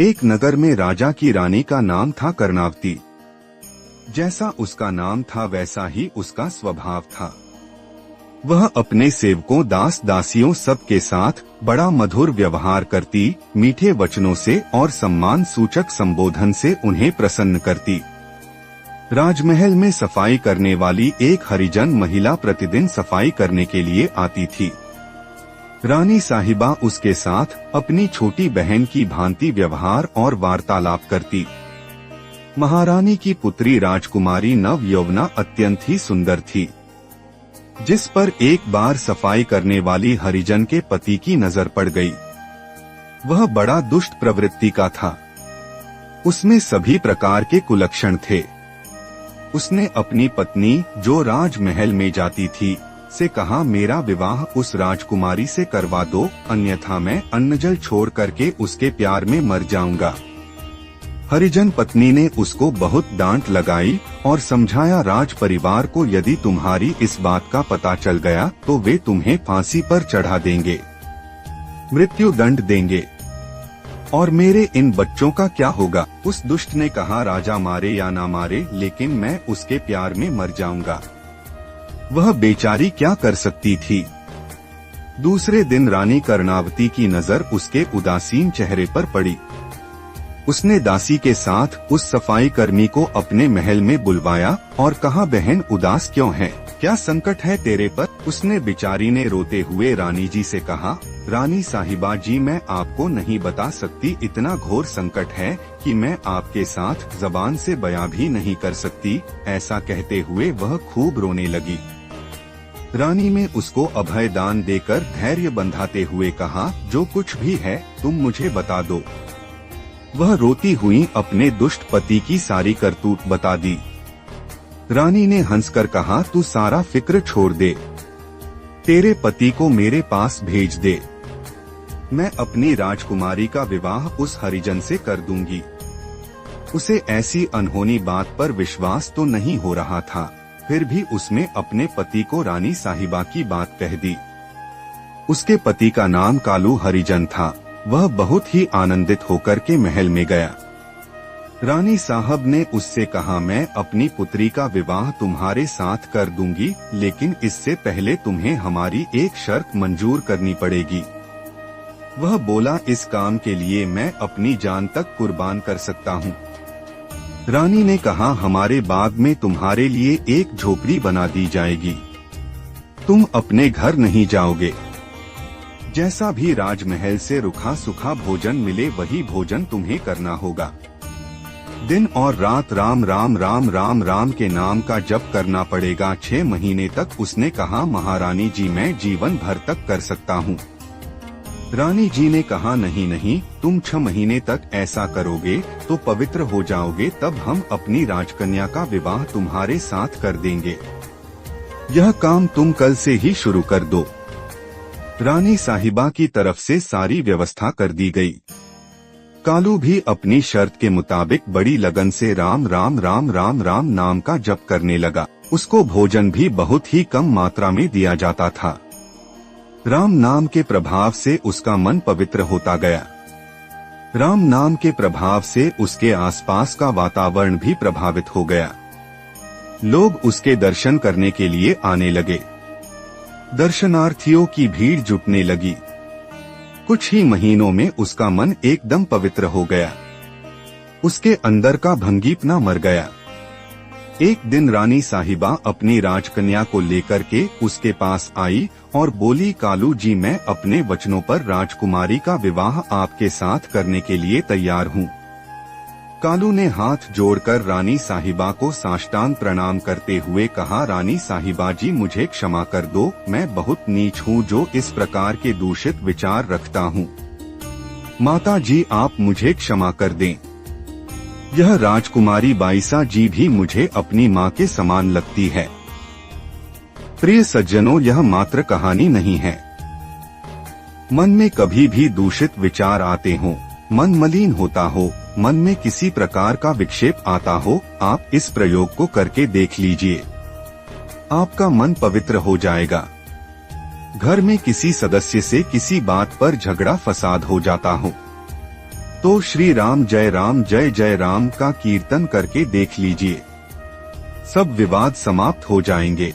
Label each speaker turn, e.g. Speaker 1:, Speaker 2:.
Speaker 1: एक नगर में राजा की रानी का नाम था कर्णावती। जैसा उसका नाम था वैसा ही उसका स्वभाव था। वह अपने सेवकों दास दासियों सबके साथ बड़ा मधुर व्यवहार करती, मीठे वचनों से और सम्मान सूचक संबोधन से उन्हें प्रसन्न करती। राजमहल में सफाई करने वाली एक हरिजन महिला प्रतिदिन सफाई करने के लिए आती थी। रानी साहिबा उसके साथ अपनी छोटी बहन की भांति व्यवहार और वार्तालाप करती। महारानी की पुत्री राजकुमारी नव यौवना अत्यंत ही सुंदर थी, जिस पर एक बार सफाई करने वाली हरिजन के पति की नजर पड़ गई। वह बड़ा दुष्ट प्रवृत्ति का था। उसमें सभी प्रकार के कुलक्षण थे। उसने अपनी पत्नी, जो राजमहल में जाती थी, से कहा, मेरा विवाह उस राजकुमारी से करवा दो, अन्यथा मैं अन्न जल छोड़ करके उसके प्यार में मर जाऊंगा। हरिजन पत्नी ने उसको बहुत डांट लगाई और समझाया, राज परिवार को यदि तुम्हारी इस बात का पता चल गया तो वे तुम्हें फांसी पर चढ़ा देंगे, मृत्यु दंड देंगे, और मेरे इन बच्चों का क्या होगा। उस दुष्ट ने कहा, राजा मारे या ना मारे, लेकिन मैं उसके प्यार में मर जाऊंगा। वह बेचारी क्या कर सकती थी। दूसरे दिन रानी कर्णावती की नजर उसके उदासीन चेहरे पर पड़ी। उसने दासी के साथ उस सफाई कर्मी को अपने महल में बुलवाया और कहा, बहन उदास क्यों है, क्या संकट है तेरे पर। उसने बेचारी ने रोते हुए रानी जी से कहा, रानी साहिबा जी, मैं आपको नहीं बता सकती, इतना घोर संकट है कि मैं आपके साथ जबान से बयां भी नहीं कर सकती। ऐसा कहते हुए वह खूब रोने लगी। रानी ने उसको अभय दान देकर धैर्य बंधाते हुए कहा, जो कुछ भी है तुम मुझे बता दो। वह रोती हुई अपने दुष्ट पति की सारी करतूत बता दी। रानी ने हंसकर कहा, तू सारा फिक्र छोड़ दे, तेरे पति को मेरे पास भेज दे, मैं अपनी राजकुमारी का विवाह उस हरिजन से कर दूंगी। उसे ऐसी अनहोनी बात पर विश्वास तो नहीं हो रहा था, फिर भी उसने अपने पति को रानी साहिबा की बात कह दी। उसके पति का नाम कालू हरिजन था। वह बहुत ही आनंदित होकर के महल में गया। रानी साहब ने उससे कहा, मैं अपनी पुत्री का विवाह तुम्हारे साथ कर दूंगी, लेकिन इससे पहले तुम्हें हमारी एक शर्त मंजूर करनी पड़ेगी। वह बोला, इस काम के लिए मैं अपनी जान तक कुर्बान कर सकता हूँ। रानी ने कहा, हमारे बाग में तुम्हारे लिए एक झोपड़ी बना दी जाएगी, तुम अपने घर नहीं जाओगे। जैसा भी राजमहल से रुखा सूखा भोजन मिले वही भोजन तुम्हें करना होगा। दिन और रात राम राम राम राम राम के नाम का जप करना पड़ेगा 6 महीने तक। उसने कहा, महारानी जी, मैं जीवन भर तक कर सकता हूँ। रानी जी ने कहा, नहीं नहीं, तुम 6 महीने तक ऐसा करोगे तो पवित्र हो जाओगे, तब हम अपनी राजकन्या का विवाह तुम्हारे साथ कर देंगे। यह काम तुम कल से ही शुरू कर दो। रानी साहिबा की तरफ से सारी व्यवस्था कर दी गई। कालू भी अपनी शर्त के मुताबिक बड़ी लगन से राम राम राम राम राम नाम का जप करने लगा। उसको भोजन भी बहुत ही कम मात्रा में दिया जाता था। राम नाम के प्रभाव से उसका मन पवित्र होता गया। राम नाम के प्रभाव से उसके आसपास का वातावरण भी प्रभावित हो गया। लोग उसके दर्शन करने के लिए आने लगे। दर्शनार्थियों की भीड़ जुटने लगी। कुछ ही महीनों में उसका मन एकदम पवित्र हो गया। उसके अंदर का भंगीपना मर गया। एक दिन रानी साहिबा अपनी राजकन्या को लेकर के उसके पास आई और बोली, कालू जी, मैं अपने वचनों पर राजकुमारी का विवाह आपके साथ करने के लिए तैयार हूँ। कालू ने हाथ जोड़कर रानी साहिबा को साष्टांग प्रणाम करते हुए कहा, रानी साहिबा जी, मुझे क्षमा कर दो, मैं बहुत नीच हूँ जो इस प्रकार के दूषित विचार रखता हूँ। माता जी, आप मुझे क्षमा कर दें। यह राजकुमारी बाईसा जी भी मुझे अपनी माँ के समान लगती है। प्रिय सज्जनों, यह मात्र कहानी नहीं है। मन में कभी भी दूषित विचार आते हों, मन मलिन होता हो, मन में किसी प्रकार का विक्षेप आता हो, आप इस प्रयोग को करके देख लीजिए। आपका मन पवित्र हो जाएगा। घर में किसी सदस्य से किसी बात पर झगड़ा फसाद हो जाता हो, तो श्री राम जय राम का कीर्तन करके देख लीजिए, सब विवाद समाप्त हो जाएंगे।